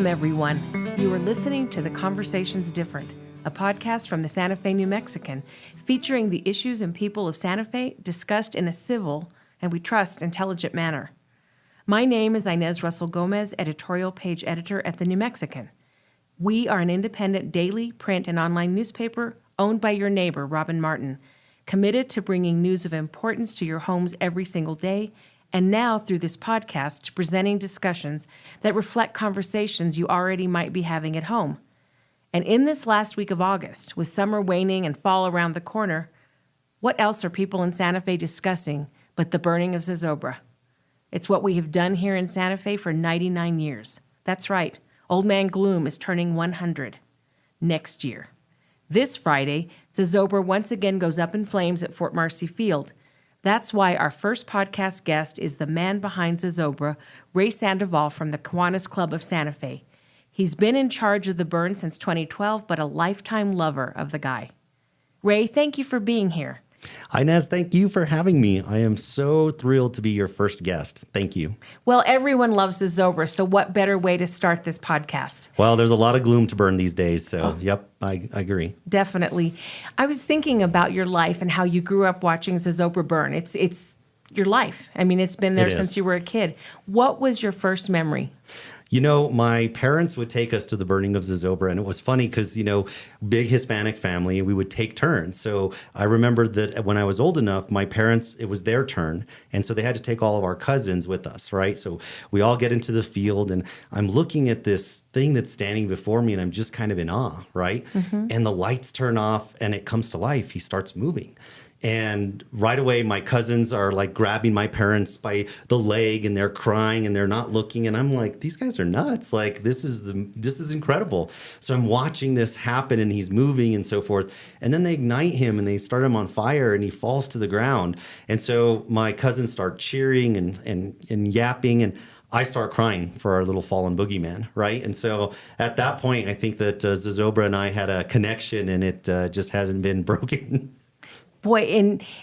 Welcome, everyone. You are listening to The Conversation's Different, a podcast from the Santa Fe New Mexican, featuring the issues and people of Santa Fe discussed in a civil and, we trust, intelligent manner. My name is Inez Russell Gomez, editorial page editor at the New Mexican. We are an independent daily, print, and online newspaper owned by your neighbor, Robin Martin, committed to bringing news of importance to your homes every single day, and now through this podcast to presenting discussions that reflect conversations you already might be having at home. And in this last week of August, with summer waning and fall around the corner, what else are people in Santa Fe discussing but the burning of Zozobra? It's what we have done here in Santa Fe for 99 years. That's right, Old Man Gloom is turning 100 next year. This Friday, Zozobra once again goes up in flames at Fort Marcy Field. That's why our first podcast guest is the man behind Zozobra, Ray Sandoval from the Kiwanis Club of Santa Fe. He's been in charge of the burn since 2012, but a lifetime lover of the guy. Ray, thank you for being here. Inez, thank you for having me. I am so thrilled to be your first guest. Thank you. Well, everyone loves Zozobra, so what better way to start this podcast? Well, there's a lot of gloom to burn these days, so Yep, I agree. Definitely. I was thinking about your life and how you grew up watching Zozobra burn. It's your life. I mean, it's been there since you were a kid. What was your first memory? You know, my parents would take us to the burning of Zozobra, and it was funny because, big Hispanic family, we would take turns. So I remember that when I was old enough, my parents, it was their turn. And so they had to take all of our cousins with us, right? So we all get into the field, and I'm looking at this thing that's standing before me, and I'm just kind of in awe, right? Mm-hmm. And the lights turn off, and it comes to life. He starts moving. And right away, my cousins are like grabbing my parents by the leg and they're crying and they're not looking. And I'm like, these guys are nuts. Like, this is incredible. So I'm watching this happen and he's moving and so forth. And then they ignite him and they start him on fire and he falls to the ground. And so my cousins start cheering and yapping, and I start crying for our little fallen boogeyman, right? And so at that point, I think that Zozobra and I had a connection, and it just hasn't been broken. Boy,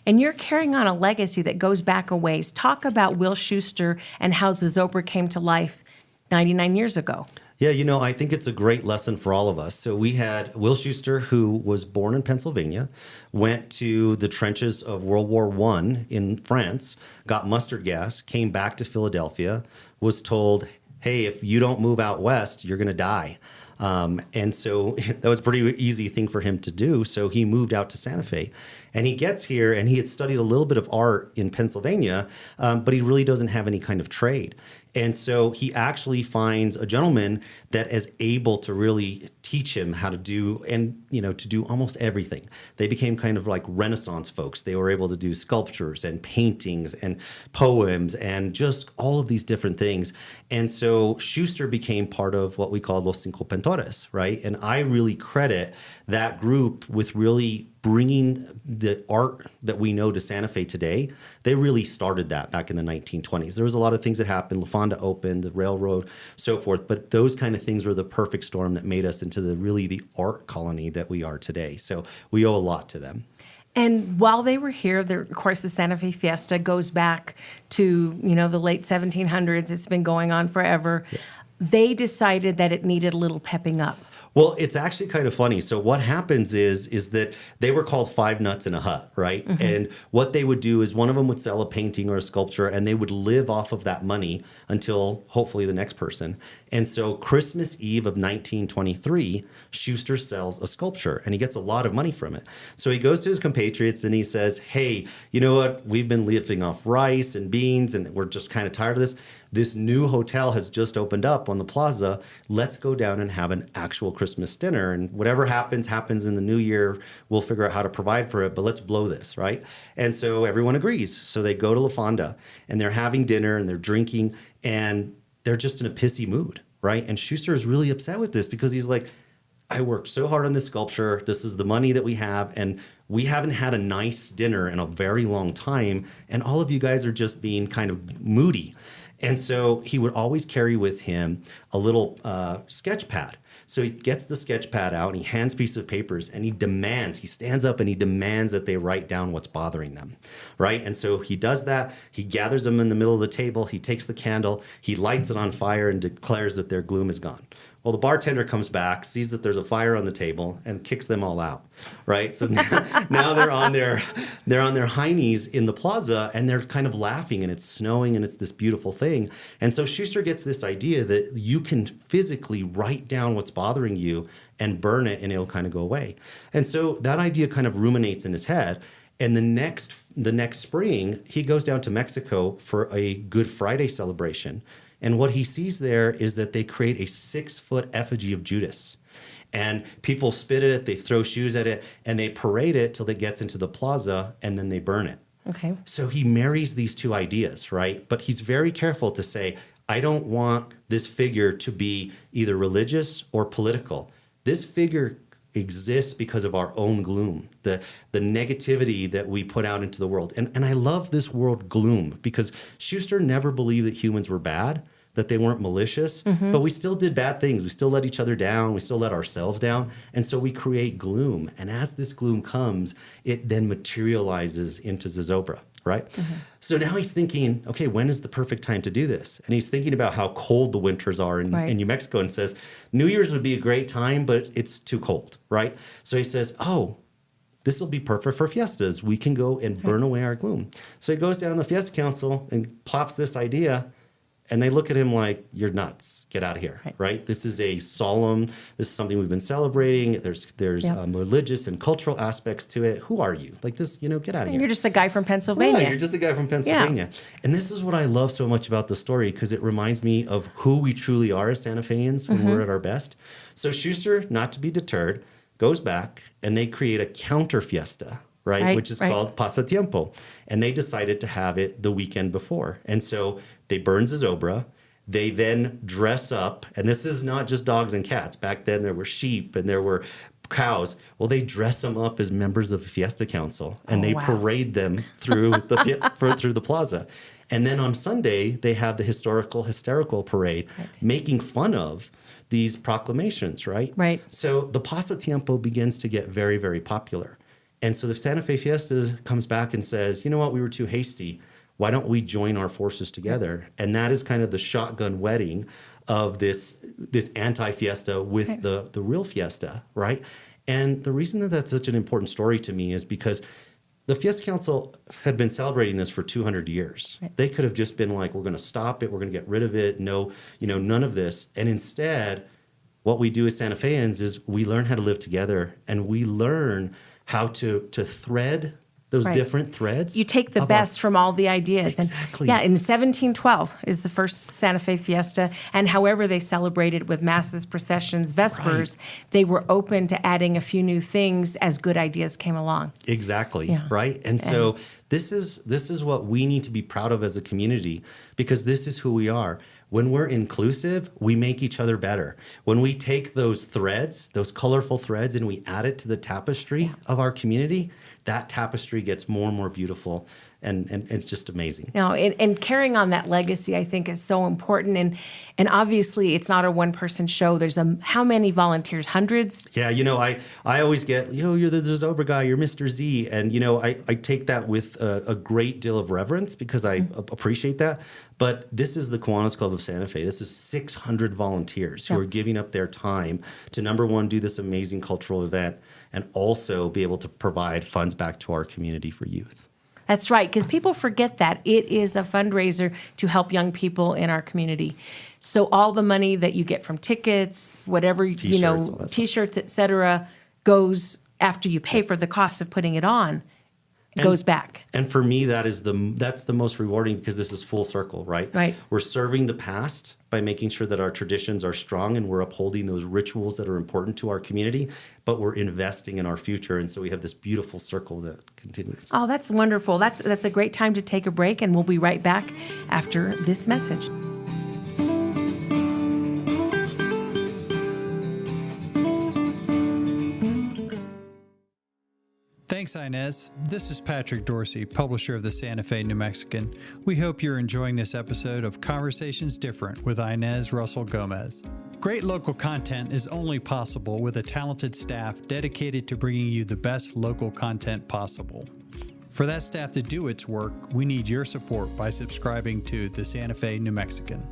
and you're carrying on a legacy that goes back a ways. Talk about Will Schuster and how Zozobra came to life 99 years ago. Yeah, I think it's a great lesson for all of us. So we had Will Schuster, who was born in Pennsylvania, went to the trenches of World War I in France, got mustard gas, came back to Philadelphia, was told, hey, if you don't move out west, you're going to die. And so that was a pretty easy thing for him to do. So he moved out to Santa Fe, and he gets here, and he had studied a little bit of art in Pennsylvania, but he really doesn't have any kind of trade. And so he actually finds a gentleman that is able to really teach him how to do, and, to do almost everything. They became kind of like Renaissance folks. They were able to do sculptures and paintings and poems and just all of these different things. And so Schuster became part of what we call Los Cinco Pintores, right? And I really credit that group with really bringing the art that we know to Santa Fe today. They really started that back in the 1920s. There was a lot of things that happened. La Fonda opened, the railroad, so forth. But those kind of things were the perfect storm that made us into the art colony that we are today. So we owe a lot to them. And while they were here, of course, the Santa Fe Fiesta goes back to, the late 1700s. It's been going on forever. Yeah. They decided that it needed a little pepping up. Well, it's actually kind of funny. So what happens is that they were called Five Nuts in a Hut, right? Mm-hmm. And what they would do is one of them would sell a painting or a sculpture, and they would live off of that money until hopefully the next person. And so Christmas Eve of 1923, Schuster sells a sculpture, and he gets a lot of money from it. So he goes to his compatriots and he says, hey, you know what? We've been living off rice and beans, and we're just kind of tired of this. This new hotel has just opened up on the plaza. Let's go down and have an actual Christmas dinner. And whatever happens in the new year. We'll figure out how to provide for it, but let's blow this, right? And so everyone agrees. So they go to La Fonda, and they're having dinner, and they're drinking, and they're just in a pissy mood, right? And Schuster is really upset with this because he's like, I worked so hard on this sculpture. This is the money that we have, and we haven't had a nice dinner in a very long time, and all of you guys are just being kind of moody. And so he would always carry with him a little sketch pad. So he gets the sketch pad out and he hands pieces of papers and he stands up and he demands that they write down what's bothering them, right? And so he does that. He gathers them in the middle of the table. He takes the candle, he lights it on fire and declares that their gloom is gone. Well, the bartender comes back, sees that there's a fire on the table, and kicks them all out, right? So now they're on their high knees in the plaza, and they're kind of laughing, and it's snowing, and it's this beautiful thing. And so Schuster gets this idea that you can physically write down what's bothering you and burn it, and it'll kind of go away. And so that idea kind of ruminates in his head. And the next spring, he goes down to Mexico for a Good Friday celebration. And what he sees there is that they create a 6-foot effigy of Judas. And people spit at it, they throw shoes at it, and they parade it till it gets into the plaza, and then they burn it. Okay. So he marries these two ideas, right? But he's very careful to say, I don't want this figure to be either religious or political. This figure exists because of our own gloom, the negativity that we put out into the world. And I love this word gloom because Schuster never believed that humans were bad, that they weren't malicious, but we still did bad things. We still let each other down. We still let ourselves down. And so we create gloom. And as this gloom comes, it then materializes into Zozobra, right? So now he's thinking, okay, when is the perfect time to do this? And he's thinking about how cold the winters are in New Mexico and says, New Year's would be a great time, but it's too cold, right? So he says, oh, this will be perfect for fiestas. We can go and burn away our gloom. So he goes down to the Fiesta Council and plops this idea. And they look at him like, you're nuts. Get out of here, right? This is a solemn, this is something we've been celebrating. There's religious and cultural aspects to it. Who are you? Like this, get out of here. You're just a guy from Pennsylvania. Right, you're just a guy from Pennsylvania. Yeah. And this is what I love so much about the story because it reminds me of who we truly are as Santa Feans when we're at our best. So Schuster, not to be deterred, goes back and they create a counter fiesta, which is called Pasatiempo. And they decided to have it the weekend before. And so they burn Zozobra. They then dress up. And this is not just dogs and cats. Back then, there were sheep and there were cows. Well, they dress them up as members of the Fiesta Council. And they parade them through through the plaza. And then on Sunday, they have the hysterical parade, making fun of these proclamations, right? So the Pasatiempo begins to get very, very popular. And so the Santa Fe Fiesta comes back and says, you know what, we were too hasty. Why don't we join our forces together? And that is kind of the shotgun wedding of this anti-fiesta with the real fiesta, right? And the reason that that's such an important story to me is because the Fiesta Council had been celebrating this for 200 years. They could have just been like, we're going to stop it. We're going to get rid of it. No, none of this. And instead, what we do as Santa Feans is we learn how to live together and we learn how to thread those different threads. You take the best from all the ideas. Exactly. And in 1712 is the first Santa Fe Fiesta. And however they celebrated with masses, processions, vespers, they were open to adding a few new things as good ideas came along. Exactly, right? And so this is what we need to be proud of as a community because this is who we are. When we're inclusive, we make each other better. When we take those threads, those colorful threads, and we add it to the tapestry of our community, that tapestry gets more and more beautiful, and it's just amazing. And carrying on that legacy, I think, is so important. And obviously, it's not a one-person show. There's how many volunteers? Hundreds? Yeah, I always get, you're the Zozobra guy, you're Mr. Z. And, I take that with a great deal of reverence because I appreciate that. But this is the Kiwanis Club of Santa Fe. This is 600 volunteers who are giving up their time to, number one, do this amazing cultural event and also be able to provide funds back to our community for youth. That's right, because people forget that. It is a fundraiser to help young people in our community. So all the money that you get from tickets, whatever, T-shirts, et cetera, goes after you pay for the cost of putting it on. Goes back. And for me, that's the most rewarding because this is full circle, right? Right. We're serving the past by making sure that our traditions are strong and we're upholding those rituals that are important to our community, but we're investing in our future. And so we have this beautiful circle that continues. Oh, that's wonderful. That's a great time to take a break, and we'll be right back after this message. Thanks, Inez. This is Patrick Dorsey, publisher of the Santa Fe New Mexican. We hope you're enjoying this episode of Conversations Different with Inez Russell Gomez. Great local content is only possible with a talented staff dedicated to bringing you the best local content possible. For that staff to do its work, we need your support by subscribing to the Santa Fe New Mexican.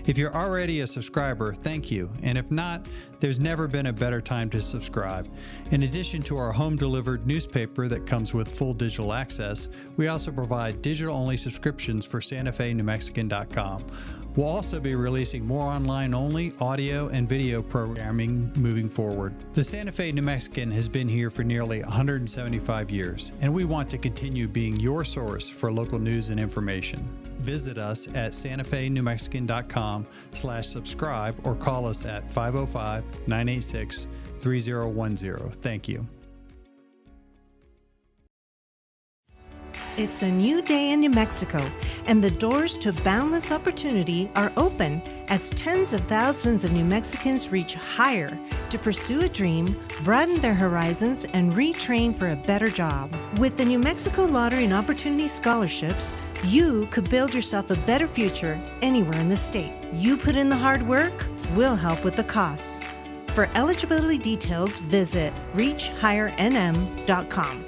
If you're already a subscriber, thank you. And if not, there's never been a better time to subscribe. In addition to our home-delivered newspaper that comes with full digital access, we also provide digital-only subscriptions for SantaFeNewMexican.com. We'll also be releasing more online-only audio and video programming moving forward. The Santa Fe New Mexican has been here for nearly 175 years, and we want to continue being your source for local news and information. Visit us at SantaFeNewMexican.com/subscribe or call us at 505-986-3010. Thank you. It's a new day in New Mexico, and the doors to boundless opportunity are open as tens of thousands of New Mexicans reach higher to pursue a dream, broaden their horizons, and retrain for a better job. With the New Mexico Lottery and Opportunity Scholarships, you could build yourself a better future anywhere in the state. You put in the hard work, we'll help with the costs. For eligibility details, visit reachhighernm.com.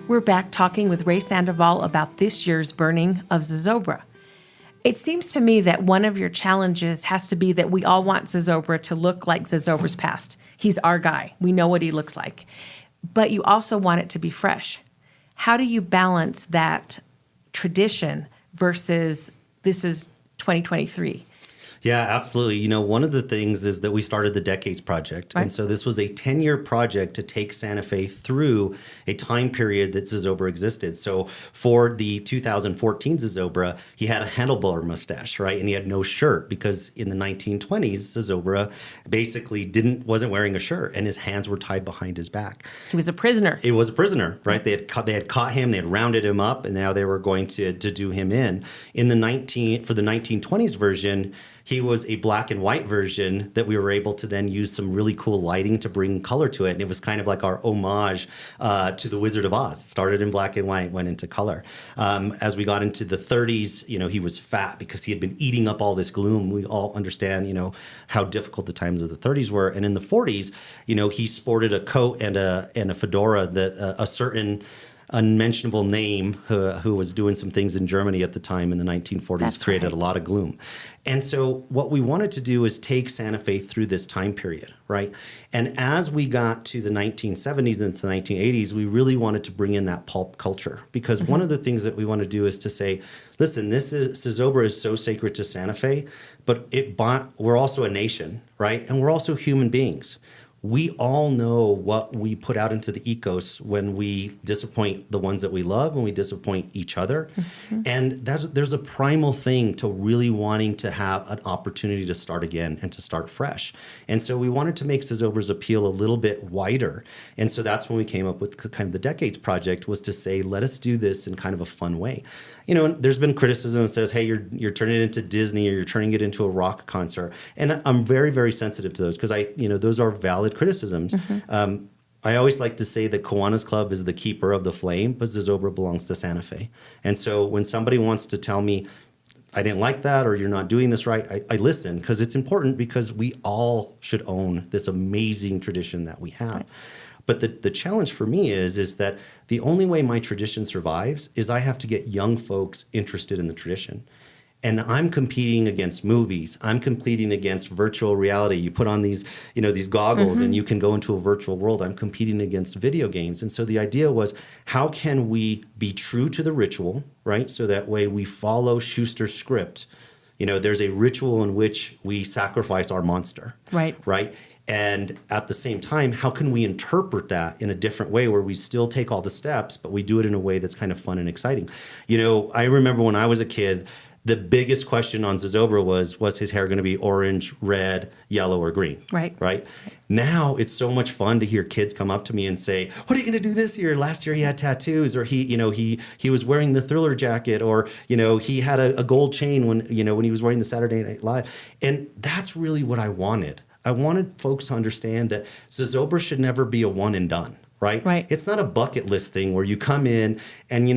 We're back talking with Ray Sandoval about this year's burning of Zozobra. It seems to me that one of your challenges has to be that we all want Zozobra to look like Zozobra's past. He's our guy. We know what he looks like. But you also want it to be fresh. How do you balance that tradition versus this is 2023? Yeah, absolutely. You know, one of the things is that we started the Decades Project. Right. And so this was a 10-year project to take Santa Fe through a time period that Zozobra existed. So for the 2014 Zozobra, he had a handlebar mustache, right? And he had no shirt because in the 1920s, Zozobra basically wasn't wearing a shirt and his hands were tied behind his back. He was a prisoner. It was a prisoner, right? They had caught him, they had rounded him up, and now they were going to do him in. For the 1920s version, he was a black and white version that we were able to then use some really cool lighting to bring color to it. And it was kind of like our homage to the Wizard of Oz. Started in black and white, went into color. As we got into the 30s, you know, he was fat because he had been eating up all this gloom. We all understand, you know, how difficult the times of the 30s were. And in the 40s, you know, he sported a coat and a fedora that a certain unmentionable name who was doing some things in Germany at the time in the 1940s. That's created right. a lot of gloom. And so what we wanted to do is take Santa Fe through this time period, right? And as we got to the 1970s and the 1980s, we really wanted to bring in that pulp culture because one of the things that we want to do is to say, listen, Zozobra is so sacred to Santa Fe, but we're also a nation, right? And we're also human beings. We all know what we put out into the ecos when we disappoint the ones that we love, when we disappoint each other. And there's a primal thing to really wanting to have an opportunity to start again and to start fresh. And so we wanted to make Zozobra's appeal a little bit wider. And so that's when we came up with kind of the Decades Project, was to say, let us do this in kind of a fun way. You know, there's been criticism that says, hey, you're turning it into Disney or you're turning it into a rock concert. And I'm very, very sensitive to those because those are valid criticisms. I always like to say that Kiwanis Club is the keeper of the flame, but Zozobra belongs to Santa Fe. And so when somebody wants to tell me, I didn't like that, or you're not doing this right, I listen, because it's important, because we all should own this amazing tradition that we have. Right. But the challenge for me is that the only way my tradition survives is I have to get young folks interested in the tradition. And I'm competing against movies. I'm competing against virtual reality. You put on these goggles and you can go into a virtual world. I'm competing against video games. And so the idea was, how can we be true to the ritual, right? So that way we follow Schuster's script. You know, there's a ritual in which we sacrifice our monster. Right. Right? And at the same time, how can we interpret that in a different way where we still take all the steps, but we do it in a way that's kind of fun and exciting? You know, I remember when I was a kid, the biggest question on Zozobra was his hair going to be orange, red, yellow, or green? Right? Now it's so much fun to hear kids come up to me and say, what are you going to do this year? Last year he had tattoos, or he was wearing the Thriller jacket, or, he had a gold chain when he was wearing the Saturday Night Live. And that's really what I wanted. I wanted folks to understand that Zozobra should never be a one and done. right? Right. It's not a bucket list thing where you come in and,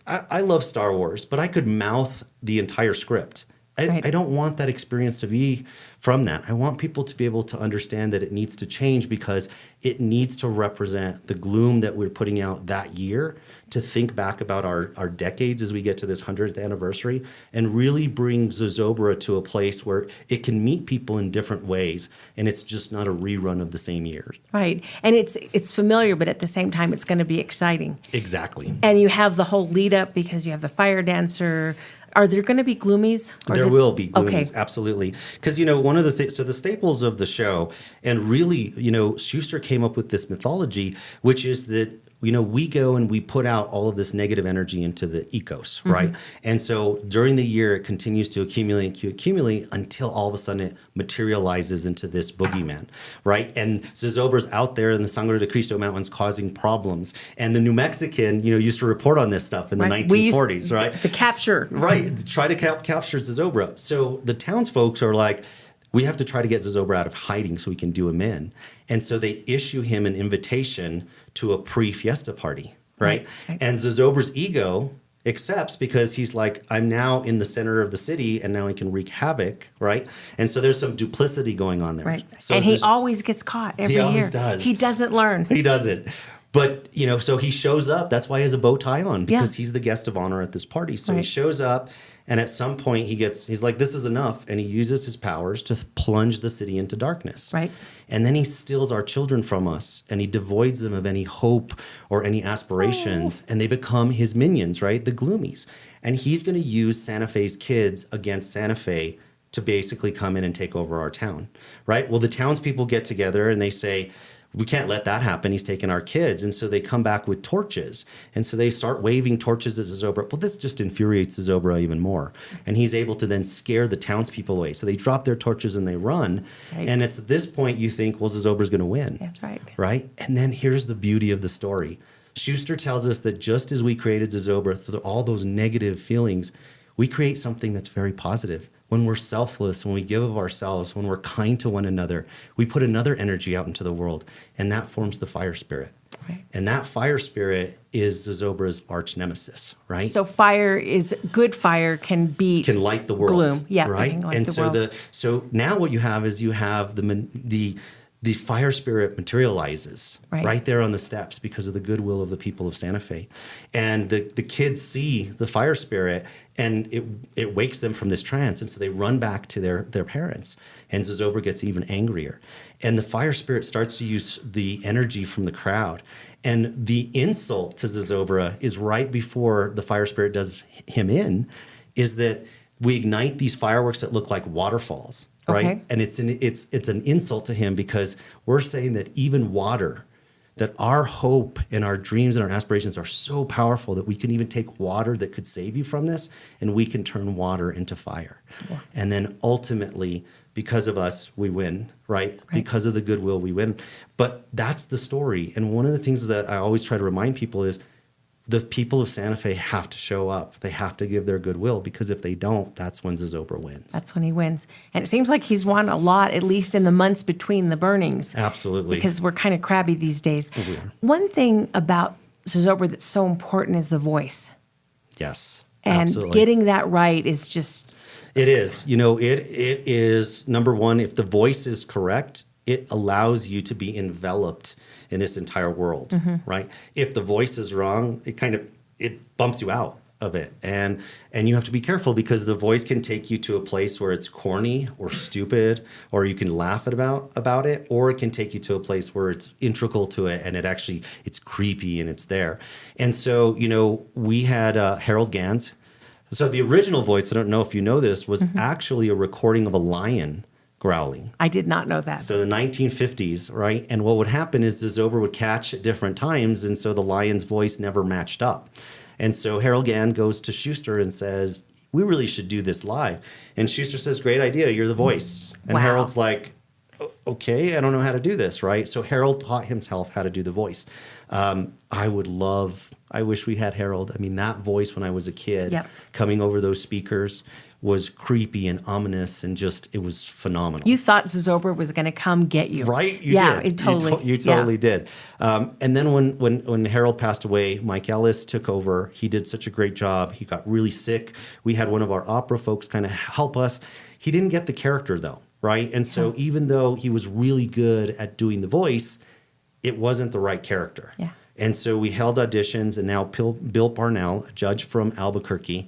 I love Star Wars, but I could mouth the entire script. Right. I don't want that experience to be from that. I want people to be able to understand that it needs to change because it needs to represent the gloom that we're putting out that year, to think back about our decades as we get to this 100th anniversary and really bring Zozobra to a place where it can meet people in different ways and it's just not a rerun of the same years. Right. And it's familiar, but at the same time, it's going to be exciting. Exactly. And you have the whole lead up because you have the fire dancer. Are there going to be gloomies? There will be gloomies, Okay. absolutely. Because, one of the things, so the staples of the show, and really, Schuster came up with this mythology, which is that, we go and we put out all of this negative energy into the ecos, right? And so during the year, it continues to accumulate until all of a sudden it materializes into this boogeyman, right? And Zozobra's out there in the Sangre de Cristo Mountains causing problems. And the New Mexican, used to report on this stuff in the Right. We 1940s, right? The capture. Right, try to capture Zozobra. So the townsfolk are like, we have to try to get Zozobra out of hiding so we can do him in. And so they issue him an invitation to a pre-fiesta party, right? Right. And Zozobra's ego accepts because he's like, I'm now in the center of the city and now I can wreak havoc, right? And so there's some duplicity going on there. Right. So And he always gets caught every year. always does. He doesn't learn. He doesn't. But, so he shows up. That's why he has a bow tie on, because he's the guest of honor at this party. So he Right. shows up, and at some point he's like, this is enough. And he uses his powers to plunge the city into darkness. Right. And then he steals our children from us, and he devoids them of any hope or any aspirations, and they become his minions, right? The Gloomies. And he's going to use Santa Fe's kids against Santa Fe to basically come in and take over our town, right? Well, the townspeople get together and they say, we can't let that happen. He's taken our kids. And so they come back with torches. And so they start waving torches at Zozobra. Well, this just infuriates Zozobra even more. And he's able to then scare the townspeople away. So they drop their torches and they run. Right. And it's at this point you think, well, Zozobra's going to win. That's right. Right? And then here's the beauty of the story. Schuster tells us that just as we created Zozobra through all those negative feelings, we create something that's very positive. When we're selfless, when we give of ourselves, when we're kind to one another, we put another energy out into the world, and that forms the fire spirit. Right. And that fire spirit is Zozobra's arch nemesis, right? So good fire can beat Can light the world, gloom. Yeah, right? can light And the so world. so now what you have is the fire spirit materializes Right. there on the steps because of the goodwill of the people of Santa Fe. And the kids see the fire spirit, and it wakes them from this trance. And so they run back to their parents. And Zozobra gets even angrier. And the fire spirit starts to use the energy from the crowd. And the insult to Zozobra is right before the fire spirit does him in, is that we ignite these fireworks that look like waterfalls. Right. Okay. And it's an insult to him because we're saying that even water, that our hope and our dreams and our aspirations are so powerful that we can even take water that could save you from this, and we can turn water into fire. Yeah. And then ultimately, because of us, we win, right? Because of the goodwill, we win. But that's the story. And one of the things that I always try to remind people is the people of Santa Fe have to show up. They have to give their goodwill, because if they don't, that's when Zozobra wins. That's when he wins. And it seems like he's won a lot, at least in the months between the burnings. Absolutely. Because we're kind of crabby these days. We are. One thing about Zozobra that's so important is the voice. Yes, And absolutely. getting that right is just, It is. It is, number one, if the voice is correct, it allows you to be enveloped in this entire world, right? If the voice is wrong, it bumps you out of it. And you have to be careful, because the voice can take you to a place where it's corny or stupid, or you can laugh about it, or it can take you to a place where it's integral to it and it's creepy and it's there. And so, we had Harold Gans. So the original voice, I don't know if you know this, was actually a recording of a lion growling. I did not know that. So the 1950s, right? And what would happen is Zozobra would catch at different times, and so the lion's voice never matched up. And so Harold Gann goes to Schuster and says, we really should do this live. And Schuster says, great idea, you're the voice. And Wow. Harold's like, okay, I don't know how to do this, right? So Harold taught himself how to do the voice. I wish we had Harold. I mean, that voice when I was a kid, Yep. coming over those speakers was creepy and ominous, and just, it was phenomenal. You thought Zozobra was going to come get you. Right? You yeah, did. It totally. You totally did. And then when Harold passed away, Mike Ellis took over. He did such a great job. He got really sick. We had one of our opera folks kind of help us. He didn't get the character though, right? And so even though he was really good at doing the voice, it wasn't the right character. Yeah. And so we held auditions, and now Bill Parnell, a judge from Albuquerque,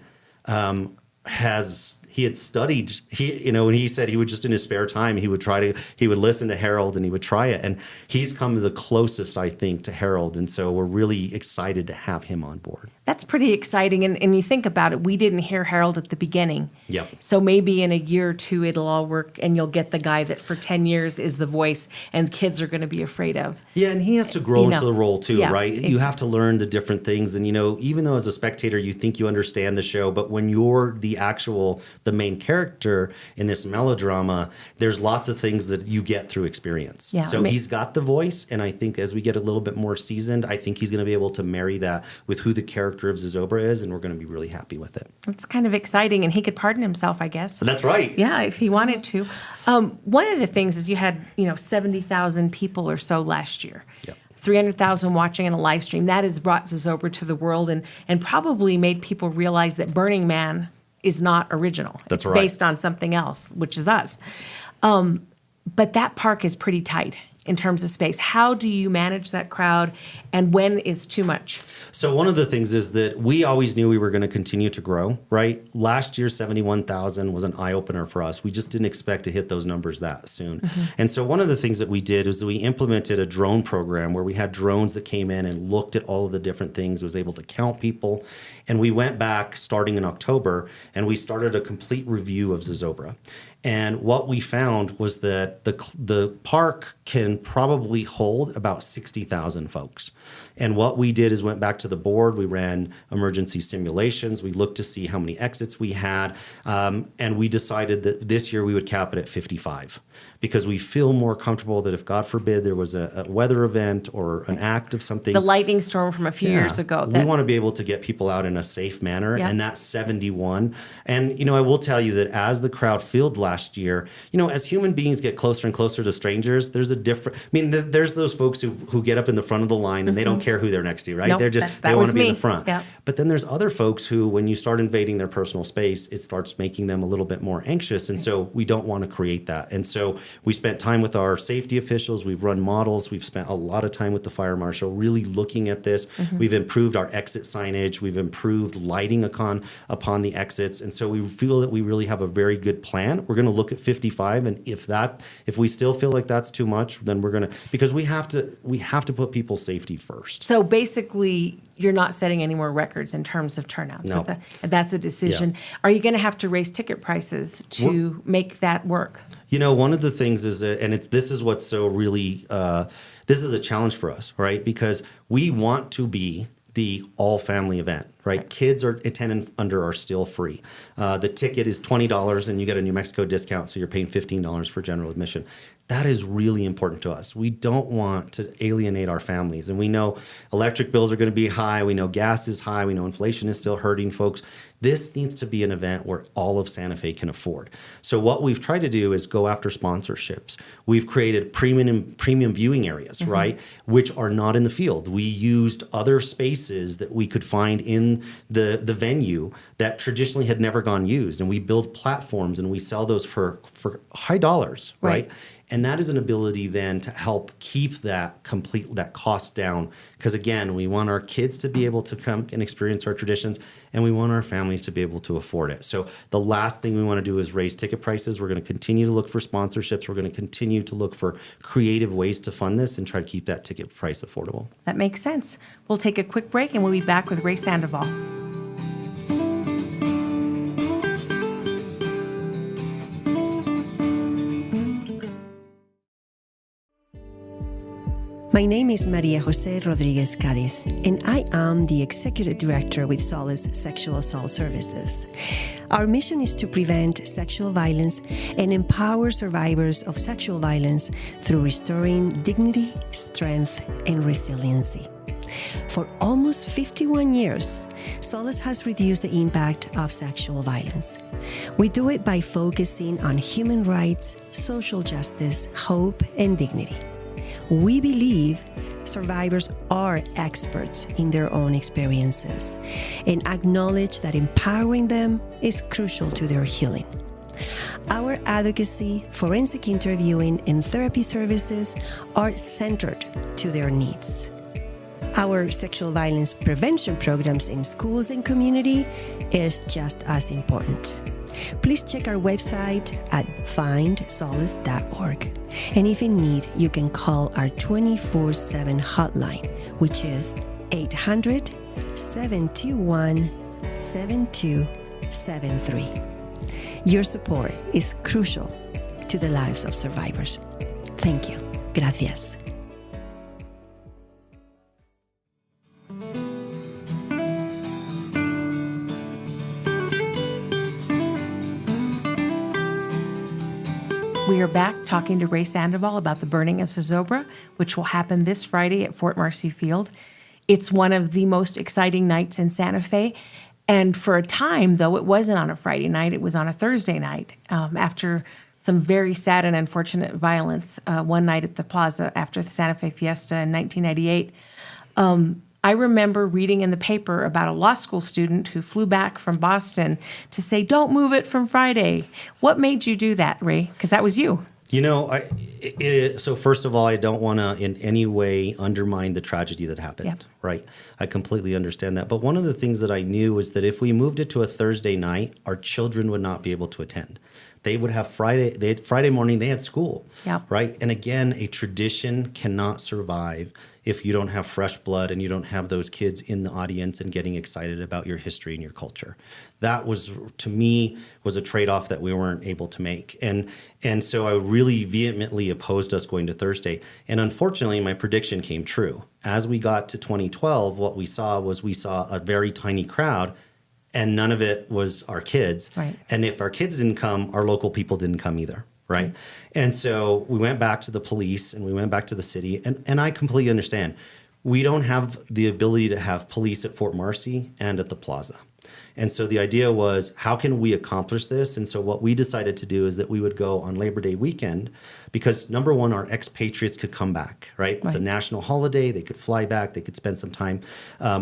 he had studied, when he said he would just in his spare time, he would listen to Harold and he would try it. And he's come the closest, I think, to Harold. And so we're really excited to have him on board. That's pretty exciting. And you think about it, we didn't hear Harold at the beginning. Yep. So maybe in a year or two, it'll all work and you'll get the guy that for 10 years is the voice and kids are going to be afraid of. Yeah, and he has to grow into the role too, Yeah, right? You have to learn the different things. And, even though as a spectator, you think you understand the show, but when you're the main character in this melodrama, there's lots of things that you get through experience. Yeah, So he's got the voice, and I think as we get a little bit more seasoned, I think he's going to be able to marry that with who the character of Zozobra is, and we're going to be really happy with it. It's kind of exciting, and he could pardon himself, I guess. That's right. Yeah, if he wanted to. One of the things is you had, 70,000 people or so last year. Yep. 300,000 watching in a live stream. That has brought Zozobra to the world and probably made people realize that Burning Man is not original. That's it's right. based on something else, which is us. But that park is pretty tight in terms of space. How do you manage that crowd, and when is too much? So one of the things is that we always knew we were going to continue to grow, right? Last year, 71,000 was an eye-opener for us. We just didn't expect to hit those numbers that soon. Mm-hmm. And so one of the things that we did is that we implemented a drone program where we had drones that came in and looked at all of the different things, was able to count people. And we went back starting in October, and we started a complete review of Zozobra. And what we found was that the park can probably hold about 60,000 folks. And what we did is went back to the board. We ran emergency simulations. We looked to see how many exits we had. And we decided that this year we would cap it at 55 because we feel more comfortable that if, God forbid, there was a weather event or an act of something. The lightning storm from a few years ago. We want to be able to get people out in a safe manner. Yeah. And that's 71. And, I will tell you that as the crowd filled last year, as human beings get closer and closer to strangers, there's there's those folks who get up in the front of the line and they don't care who they're next to, right? Nope, They're they want to be in the front. Yeah. But then there's other folks who, when you start invading their personal space, it starts making them a little bit more anxious. And so we don't want to create that. And so we spent time with our safety officials. We've run models. We've spent a lot of time with the fire marshal really looking at this. Mm-hmm. We've improved our exit signage. We've improved lighting upon the exits. And so we feel that we really have a very good plan. We're going to look at 55. And if we still feel like that's too much, then we're going to, because we have to put people's safety first. So basically, you're not setting any more records in terms of turnouts. No. That's a decision. Yeah. Are you going to have to raise ticket prices to make that work? One of the things is that, and this is what's so really, this is a challenge for us, right? Because we want to be the all-family event, right? Kids are 10 and under are still free. The ticket is $20 and you get a New Mexico discount, so you're paying $15 for general admission. That is really important to us. We don't want to alienate our families. And we know electric bills are going to be high. We know gas is high. We know inflation is still hurting folks. This needs to be an event where all of Santa Fe can afford. So what we've tried to do is go after sponsorships. We've created premium viewing areas, mm-hmm. right, which are not in the field. We used other spaces that we could find in the venue that traditionally had never gone used. And we build platforms and we sell those for high dollars, right? And that is an ability then to help keep that cost down. Because again, we want our kids to be able to come and experience our traditions, and we want our families to be able to afford it. So the last thing we want to do is raise ticket prices. We're going to continue to look for sponsorships. We're going to continue to look for creative ways to fund this and try to keep that ticket price affordable. That makes sense. We'll take a quick break and we'll be back with Ray Sandoval. My name is Maria Jose Rodriguez Cadiz, and I am the Executive Director with Solace Sexual Assault Services. Our mission is to prevent sexual violence and empower survivors of sexual violence through restoring dignity, strength, and resiliency. For almost 51 years, Solace has reduced the impact of sexual violence. We do it by focusing on human rights, social justice, hope, and dignity. We believe survivors are experts in their own experiences and acknowledge that empowering them is crucial to their healing. Our advocacy, forensic interviewing, and therapy services are centered to their needs. Our sexual violence prevention programs in schools and community is just as important. Please check our website at findsolace.org. And if in need, you can call our 24/7 hotline, which is 800-721-7273. Your support is crucial to the lives of survivors. Thank you. Gracias. We are back talking to Ray Sandoval about the burning of Zozobra, which will happen this Friday at Fort Marcy Field. It's one of the most exciting nights in Santa Fe. And for a time, though, it wasn't on a Friday night. It was on a Thursday night after some very sad and unfortunate violence one night at the plaza after the Santa Fe Fiesta in 1998. I remember reading in the paper about a law school student who flew back from Boston to say, don't move it from Friday. What made you do that, Ray? Because that was you. You know, so first of all, I don't want to in any way undermine the tragedy that happened, Yep. right? I completely understand that. But one of the things that I knew was that if we moved it to a Thursday night, our children would not be able to attend. They would have Friday morning, they had school, Yep. right? And again, a tradition cannot survive if you don't have fresh blood and you don't have those kids in the audience and getting excited about your history and your culture. That was, to me, was a trade-off that we weren't able to make. And so I really vehemently opposed us going to Thursday. And unfortunately, my prediction came true. As we got to 2012, what we saw a very tiny crowd, and none of it was our kids. Right. And if our kids didn't come, our local people didn't come either. Right. And so we went back to the police and we went back to the city. And I completely understand. We don't have the ability to have police at Fort Marcy and at the plaza. And so the idea was, how can we accomplish this? And so what we decided to do is that we would go on Labor Day weekend because, number one, our expatriates could come back, right? It's a national holiday. They could fly back. They could spend some time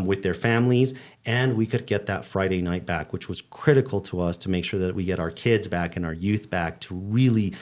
with their families. And we could get that Friday night back, which was critical to us to make sure that we get our kids back and our youth back to really,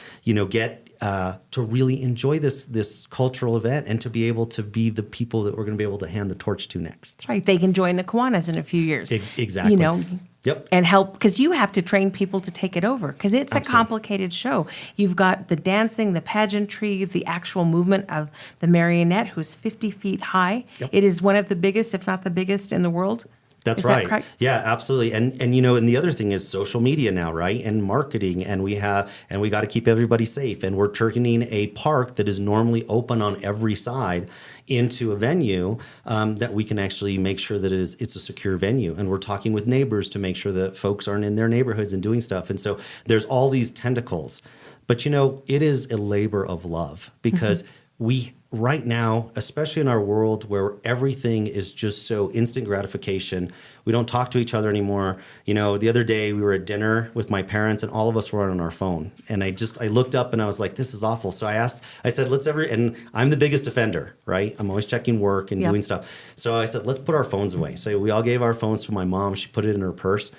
to really enjoy this cultural event and to be able to be the people that we're going to be able to hand the torch to next. That's right. They can join the Kiwanis in a few years. Exactly. You know, Yep. and help, because you have to train people to take it over, because it's Absolutely. a complicated show. You've got the dancing, the pageantry, the actual movement of the marionette, who's 50 feet high. Yep. It is one of the biggest, if not the biggest, in the world. That's Is right. that correct? Yeah, absolutely. And and the other thing is social media now, right? And marketing, and we got to keep everybody safe. And we're turning a park that is normally open on every side into a venue that we can actually make sure that it's a secure venue. And we're talking with neighbors to make sure that folks aren't in their neighborhoods and doing stuff. And so there's all these tentacles. But it is a labor of love because we right now, especially in our world where everything is just so instant gratification, we don't talk to each other anymore. The other day we were at dinner with my parents and all of us were on our phone. And I looked up and I was like, this is awful. So I said, and I'm the biggest offender, right? I'm always checking work and doing stuff. So I said, let's put our phones away. So we all gave our phones to my mom. She put it in her purse.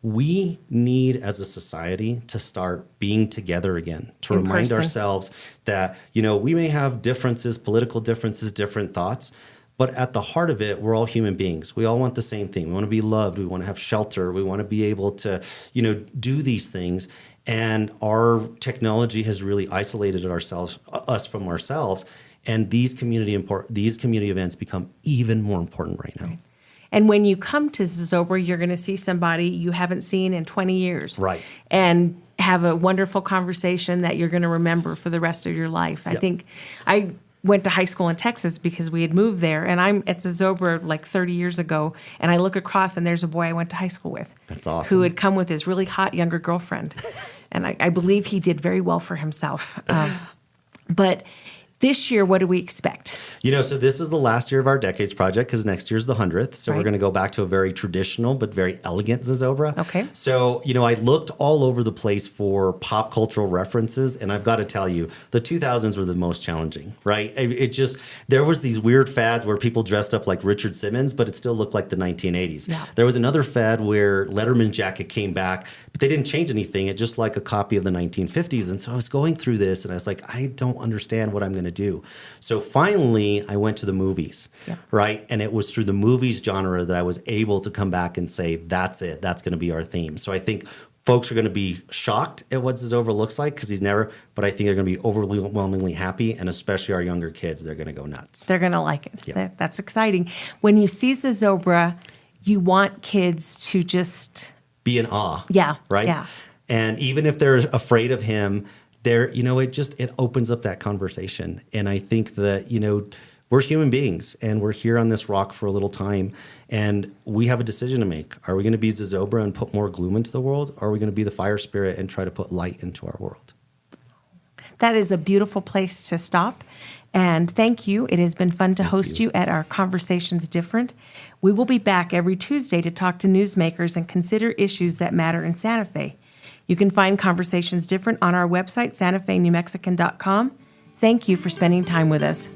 We need, as a society, to start being together again, to remind ourselves that, we may have differences, political differences, different thoughts, but at the heart of it, we're all human beings. We all want the same thing. We want to be loved. We want to have shelter. We want to be able to, do these things. And our technology has really isolated us from ourselves. And these community events become even more important right now. Right. And when you come to Zozobra, you're going to see somebody you haven't seen in 20 years. Right. And have a wonderful conversation that you're going to remember for the rest of your life. I think went to high school in Texas because we had moved there, and I'm at Zozobra like 30 years ago, and I look across and there's a boy I went to high school with. That's awesome. Who had come with his really hot younger girlfriend. And I believe he did very well for himself. But this year, what do we expect? So this is the last year of our Decades Project because next year's the 100th. So we're Right. going to go back to a very traditional but very elegant Zozobra. Okay. So, I looked all over the place for pop cultural references, and I've got to tell you, the 2000s were the most challenging, right? There was these weird fads where people dressed up like Richard Simmons, but it still looked like the 1980s. Yeah. There was another fad where Letterman jacket came back, but they didn't change anything. It just like a copy of the 1950s. And so I was going through this, and I was like, I don't understand what I'm going to do. So finally, I went to the movies, Yeah. right? And it was through the movies genre that I was able to come back and say, that's it. That's going to be our theme. So I think folks are going to be shocked at what Zozobra looks like because but I think they're going to be overwhelmingly happy, and especially our younger kids, they're going to go nuts. They're going to like it. Yeah. That's exciting. When you see Zozobra, you want kids to just... Be in awe. Yeah, Right? yeah. And even if they're afraid of him, it opens up that conversation. And I think that, we're human beings and we're here on this rock for a little time, and we have a decision to make. Are we going to be Zozobra and put more gloom into the world? Or are we going to be the fire spirit and try to put light into our world? That is a beautiful place to stop. And thank you. It has been fun to host you at our Conversations Different. We will be back every Tuesday to talk to newsmakers and consider issues that matter in Santa Fe. You can find Conversations Different on our website, santafenewmexican.com. Thank you for spending time with us.